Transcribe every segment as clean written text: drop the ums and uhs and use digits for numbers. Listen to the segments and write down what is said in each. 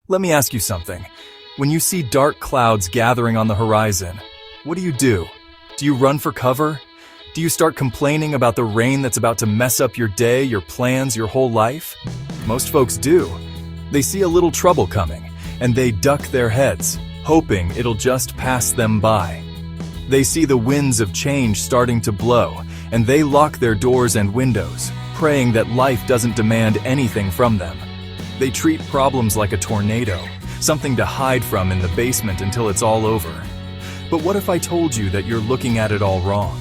Let me ask you something. When you see dark clouds gathering on the horizon, what do? Do you run for cover? Do you start complaining about the rain that's about to mess up your day, your plans, your whole life? Most folks do. They see a little trouble coming, and they duck their heads, hoping it'll just pass them by. They see the winds of change starting to blow, and they lock their doors and windows, praying that life doesn't demand anything from them. They treat problems like a tornado, something to hide from in the basement until it's all over. But what if I told you that you're looking at it all wrong?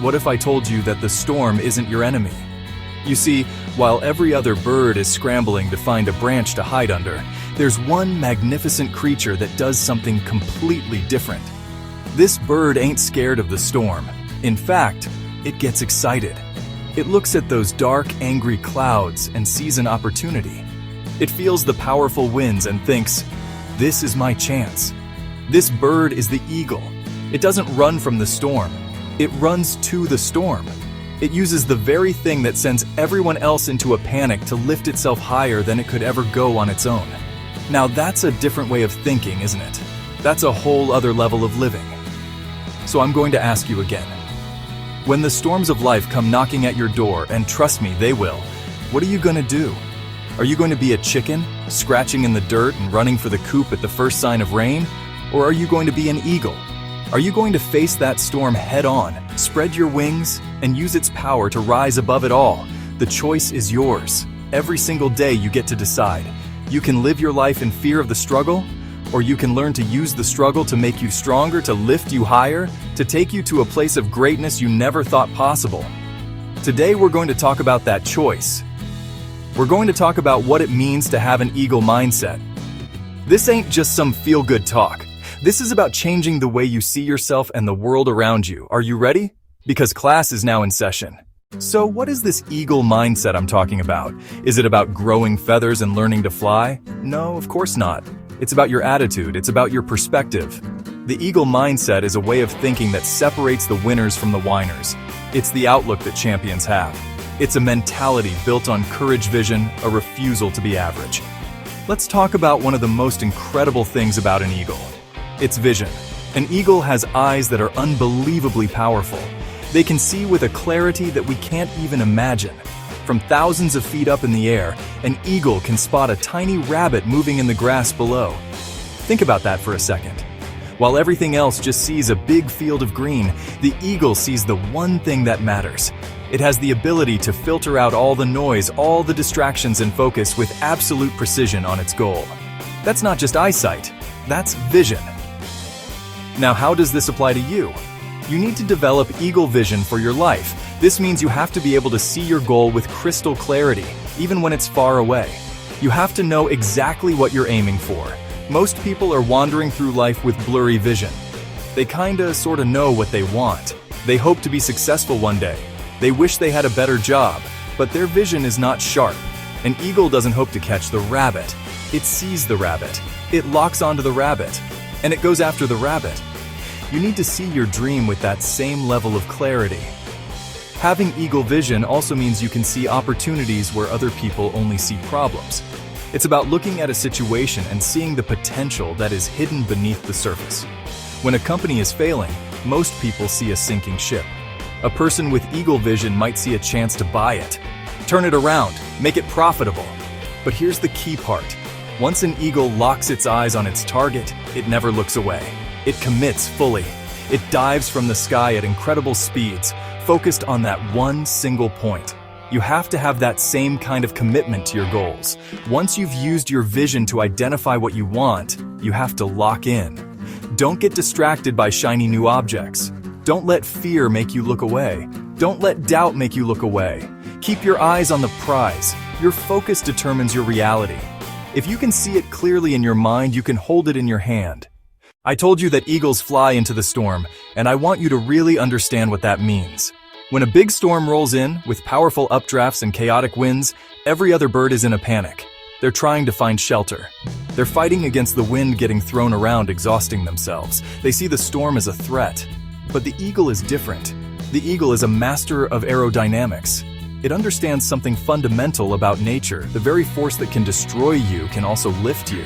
What if I told you that the storm isn't your enemy? You see, while every other bird is scrambling to find a branch to hide under, there's one magnificent creature that does something completely different. This bird ain't scared of the storm. In fact, it gets excited. It looks at those dark, angry clouds and sees an opportunity. It feels the powerful winds and thinks, "This is my chance." This bird is the eagle. It doesn't run from the storm. It runs to the storm. It uses the very thing that sends everyone else into a panic to lift itself higher than it could ever go on its own. Now that's a different way of thinking, isn't it? That's a whole other level of living. So I'm going to ask you again. When the storms of life come knocking at your door, and trust me, they will, what are you going to do? Are you going to be a chicken, scratching in the dirt and running for the coop at the first sign of rain? Or are you going to be an eagle? Are you going to face that storm head on, spread your wings, and use its power to rise above it all? The choice is yours. Every single day you get to decide. You can live your life in fear of the struggle, or you can learn to use the struggle to make you stronger, to lift you higher, to take you to a place of greatness you never thought possible. Today we're going to talk about that choice. We're going to talk about what it means to have an eagle mindset. This ain't just some feel-good talk. This is about changing the way you see yourself and the world around you. Are you ready? Because class is now in session. So what is this eagle mindset I'm talking about? Is it about growing feathers and learning to fly? No, of course not. It's about your attitude. It's about your perspective. The eagle mindset is a way of thinking that separates the winners from the whiners. It's the outlook that champions have. It's a mentality built on courage, vision, a refusal to be average. Let's talk about one of the most incredible things about an eagle. It's vision. An eagle has eyes that are unbelievably powerful. They can see with a clarity that we can't even imagine. From thousands of feet up in the air, an eagle can spot a tiny rabbit moving in the grass below. Think about that for a second. While everything else just sees a big field of green, the eagle sees the one thing that matters. It has the ability to filter out all the noise, all the distractions, and focus with absolute precision on its goal. That's not just eyesight, that's vision. Now, how does this apply to you? You need to develop eagle vision for your life. This means you have to be able to see your goal with crystal clarity, even when it's far away. You have to know exactly what you're aiming for. Most people are wandering through life with blurry vision. They sorta know what they want. They hope to be successful one day. They wish they had a better job, but their vision is not sharp. An eagle doesn't hope to catch the rabbit. It sees the rabbit. It locks onto the rabbit, and it goes after the rabbit. You need to see your dream with that same level of clarity. Having eagle vision also means you can see opportunities where other people only see problems. It's about looking at a situation and seeing the potential that is hidden beneath the surface. When a company is failing, most people see a sinking ship. A person with eagle vision might see a chance to buy it, turn it around, make it profitable. But here's the key part. Once an eagle locks its eyes on its target, it never looks away. It commits fully. It dives from the sky at incredible speeds, focused on that one single point. You have to have that same kind of commitment to your goals. Once you've used your vision to identify what you want, you have to lock in. Don't get distracted by shiny new objects. Don't let fear make you look away. Don't let doubt make you look away. Keep your eyes on the prize. Your focus determines your reality. If you can see it clearly in your mind, you can hold it in your hand. I told you that eagles fly into the storm, and I want you to really understand what that means. When a big storm rolls in, with powerful updrafts and chaotic winds, every other bird is in a panic. They're trying to find shelter. They're fighting against the wind getting thrown around, exhausting themselves. They see the storm as a threat. But the eagle is different. The eagle is a master of aerodynamics. It understands something fundamental about nature. The very force that can destroy you can also lift you.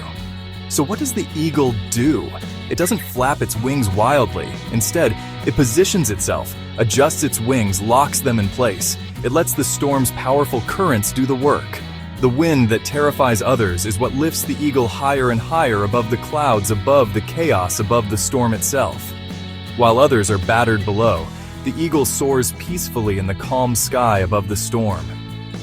So what does the eagle do? It doesn't flap its wings wildly. Instead, it positions itself, adjusts its wings, locks them in place. It lets the storm's powerful currents do the work. The wind that terrifies others is what lifts the eagle higher and higher above the clouds, above the chaos, above the storm itself. While others are battered below, the eagle soars peacefully in the calm sky above the storm.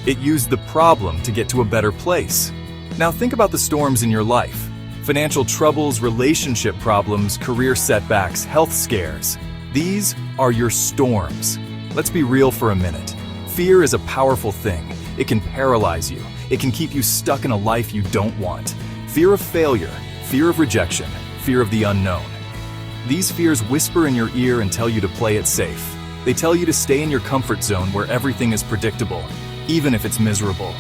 It used the problem to get to a better place. Now think about the storms in your life. Financial troubles, relationship problems, career setbacks, health scares. These are your storms. Let's be real for a minute. Fear is a powerful thing. It can paralyze you. It can keep you stuck in a life you don't want. Fear of failure, fear of rejection, fear of the unknown. These fears whisper in your ear and tell you to play it safe. They tell you to stay in your comfort zone where everything is predictable, even if it's miserable.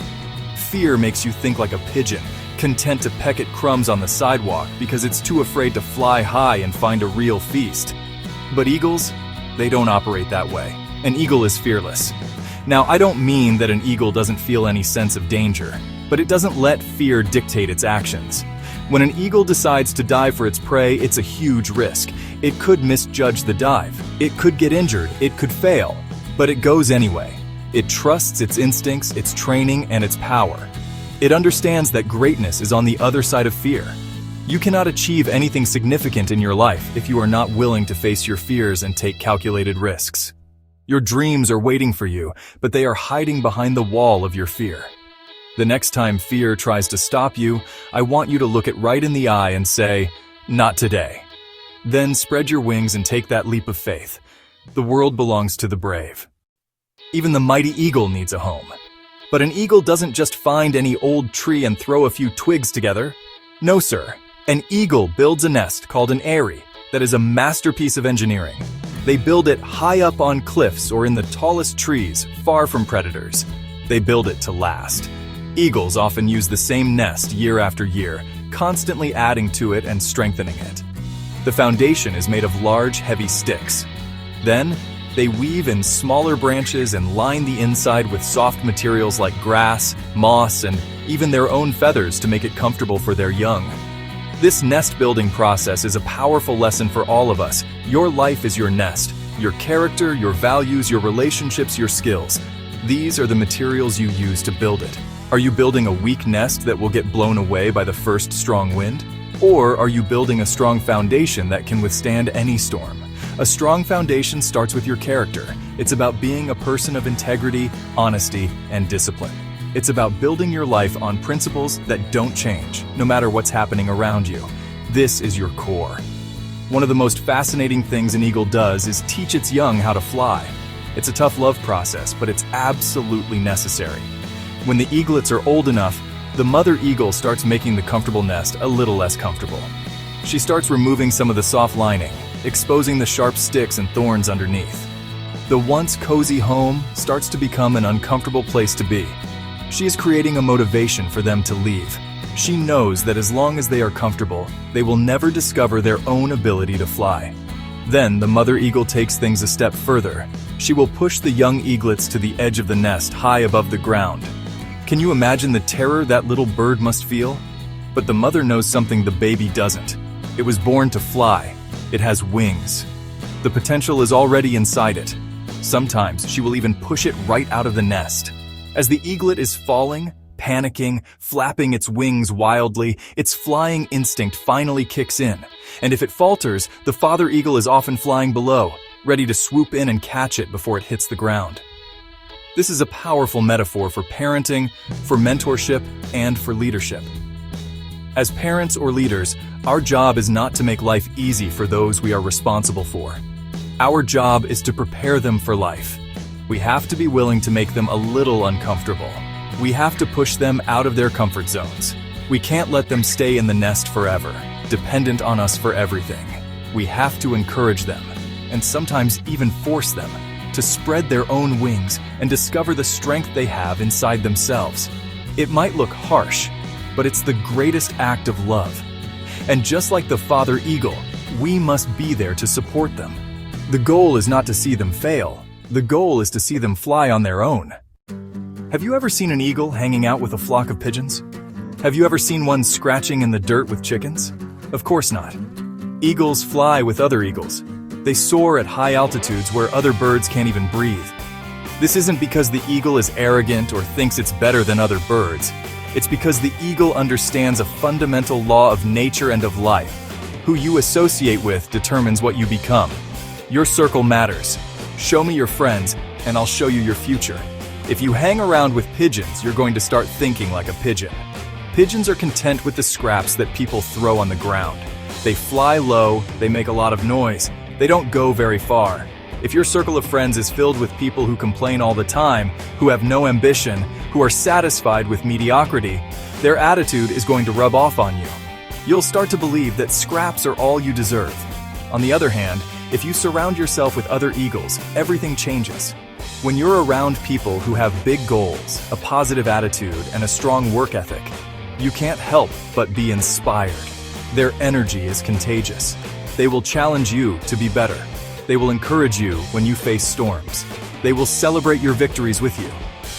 Fear makes you think like a pigeon, content to peck at crumbs on the sidewalk because it's too afraid to fly high and find a real feast. But eagles, they don't operate that way. An eagle is fearless. Now, I don't mean that an eagle doesn't feel any sense of danger, but it doesn't let fear dictate its actions. When an eagle decides to dive for its prey, it's a huge risk. It could misjudge the dive. It could get injured. It could fail. But it goes anyway. It trusts its instincts, its training, and its power. It understands that greatness is on the other side of fear. You cannot achieve anything significant in your life if you are not willing to face your fears and take calculated risks. Your dreams are waiting for you, but they are hiding behind the wall of your fear. The next time fear tries to stop you, I want you to look it right in the eye and say, "Not today." Then spread your wings and take that leap of faith. The world belongs to the brave. Even the mighty eagle needs a home. But an eagle doesn't just find any old tree and throw a few twigs together. No, sir. An eagle builds a nest called an eyrie that is a masterpiece of engineering. They build it high up on cliffs or in the tallest trees, far from predators. They build it to last. Eagles often use the same nest year after year, constantly adding to it and strengthening it. The foundation is made of large, heavy sticks. Then, they weave in smaller branches and line the inside with soft materials like grass, moss, and even their own feathers to make it comfortable for their young. This nest-building process is a powerful lesson for all of us. Your life is your nest. Your character, your values, your relationships, your skills. These are the materials you use to build it. Are you building a weak nest that will get blown away by the first strong wind? Or are you building a strong foundation that can withstand any storm? A strong foundation starts with your character. It's about being a person of integrity, honesty, and discipline. It's about building your life on principles that don't change, no matter what's happening around you. This is your core. One of the most fascinating things an eagle does is teach its young how to fly. It's a tough love process, but it's absolutely necessary. When the eaglets are old enough, the mother eagle starts making the comfortable nest a little less comfortable. She starts removing some of the soft lining, exposing the sharp sticks and thorns underneath. The once cozy home starts to become an uncomfortable place to be. She is creating a motivation for them to leave. She knows that as long as they are comfortable, they will never discover their own ability to fly. Then the mother eagle takes things a step further. She will push the young eaglets to the edge of the nest high above the ground. Can you imagine the terror that little bird must feel? But the mother knows something the baby doesn't. It was born to fly. It has wings. The potential is already inside it. Sometimes she will even push it right out of the nest. As the eaglet is falling, panicking, flapping its wings wildly, its flying instinct finally kicks in. And if it falters, the father eagle is often flying below, ready to swoop in and catch it before it hits the ground. This is a powerful metaphor for parenting, for mentorship, and for leadership. As parents or leaders, our job is not to make life easy for those we are responsible for. Our job is to prepare them for life. We have to be willing to make them a little uncomfortable. We have to push them out of their comfort zones. We can't let them stay in the nest forever, dependent on us for everything. We have to encourage them, and sometimes even force them, to spread their own wings and discover the strength they have inside themselves. It might look harsh, but it's the greatest act of love. And just like the father eagle, we must be there to support them. The goal is not to see them fail. The goal is to see them fly on their own. Have you ever seen an eagle hanging out with a flock of pigeons? Have you ever seen one scratching in the dirt with chickens? Of course not. Eagles fly with other eagles. They soar at high altitudes where other birds can't even breathe. This isn't because the eagle is arrogant or thinks it's better than other birds. It's because the eagle understands a fundamental law of nature and of life. Who you associate with determines what you become. Your circle matters. Show me your friends, and I'll show you your future. If you hang around with pigeons, you're going to start thinking like a pigeon. Pigeons are content with the scraps that people throw on the ground. They fly low, they make a lot of noise, they don't go very far. If your circle of friends is filled with people who complain all the time, who have no ambition, who are satisfied with mediocrity, their attitude is going to rub off on you. You'll start to believe that scraps are all you deserve. On the other hand, if you surround yourself with other eagles, everything changes. When you're around people who have big goals, a positive attitude, and a strong work ethic, you can't help but be inspired. Their energy is contagious. They will challenge you to be better. They will encourage you when you face storms. They will celebrate your victories with you.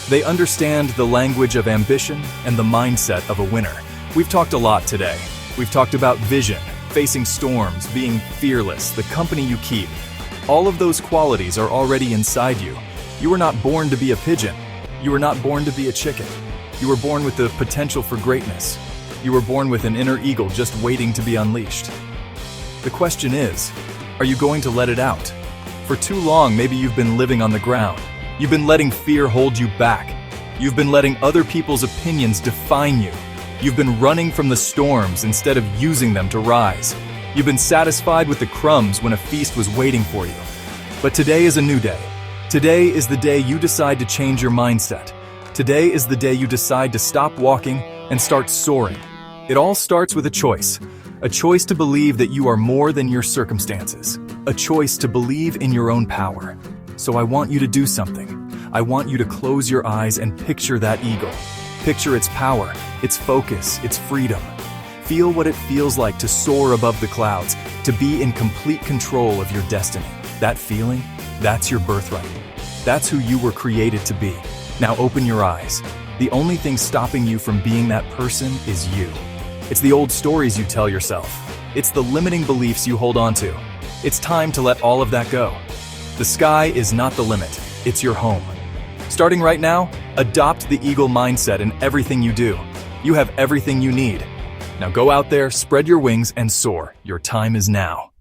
They understand the language of ambition and the mindset of a winner. We've talked a lot today. We've talked about vision, facing storms, being fearless, the company you keep. All of those qualities are already inside you. You were not born to be a pigeon. You were not born to be a chicken. You were born with the potential for greatness. You were born with an inner eagle just waiting to be unleashed. The question is, are you going to let it out? For too long, maybe you've been living on the ground. You've been letting fear hold you back. You've been letting other people's opinions define you. You've been running from the storms instead of using them to rise. You've been satisfied with the crumbs when a feast was waiting for you. But today is a new day. Today is the day you decide to change your mindset. Today is the day you decide to stop walking and start soaring. It all starts with a choice to believe that you are more than your circumstances, a choice to believe in your own power. So I want you to do something. I want you to close your eyes and picture that eagle. Picture its power, its focus, its freedom. Feel what it feels like to soar above the clouds, to be in complete control of your destiny. That feeling, that's your birthright. That's who you were created to be. Now open your eyes. The only thing stopping you from being that person is you. It's the old stories you tell yourself. It's the limiting beliefs you hold on to. It's time to let all of that go. The sky is not the limit, it's your home. Starting right now, adopt the eagle mindset in everything you do. You have everything you need. Now go out there, spread your wings, and soar. Your time is now.